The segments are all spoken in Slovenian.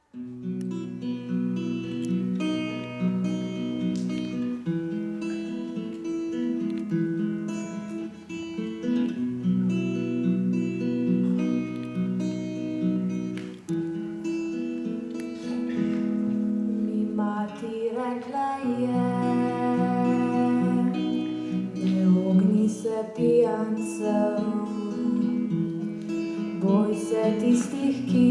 Mati rekla je, ne ogni se pijancev, boj se tistih, ki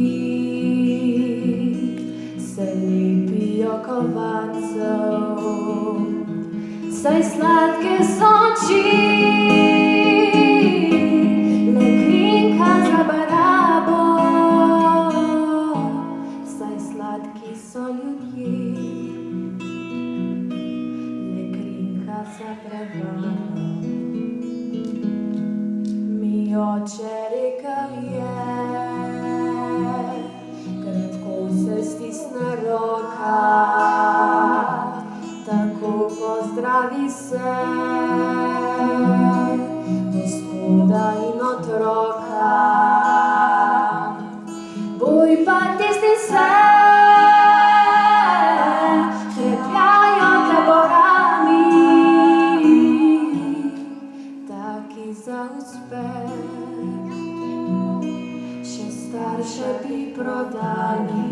se lepijo kovancev, saj sladke so oči, le krinka za barabo, saj sladki so ljudje. Mi oče rekel je, krepko se stisne roka, tako pozdravi se gospoda in otroka. Boj pa tisti se trepljajo taborami, za uspeh še starše bi prodali.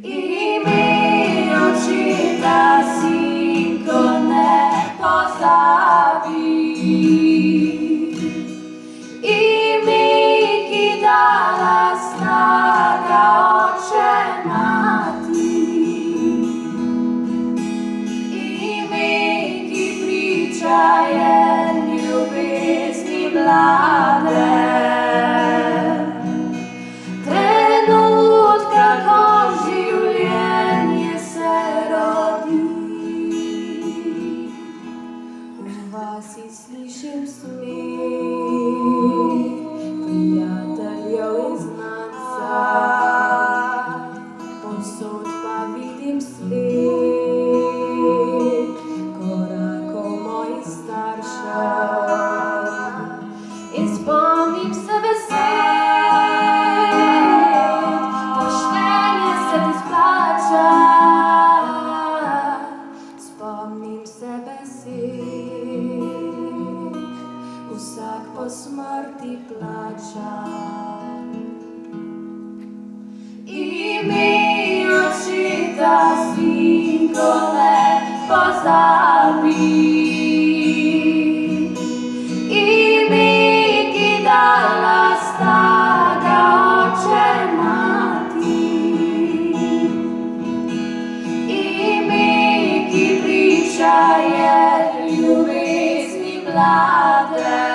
Imej očeta, sinko, ne pozabi, imej, ki dala snaga oče mati. Je ljubezni mlade, trenutka, ko življenje se rodi. V vasi slišim smeh prijateljev in znancev, povsod pa vidim sled korakov mojih staršev. In spomnim se besed, poštenje se ti splača. Spomnim se besed, vsak po smrti plača. Imej očeta, sinko, ne pozabi, imej, ki dala snaga oče mati, imej, ki priča je ljubezni mlade.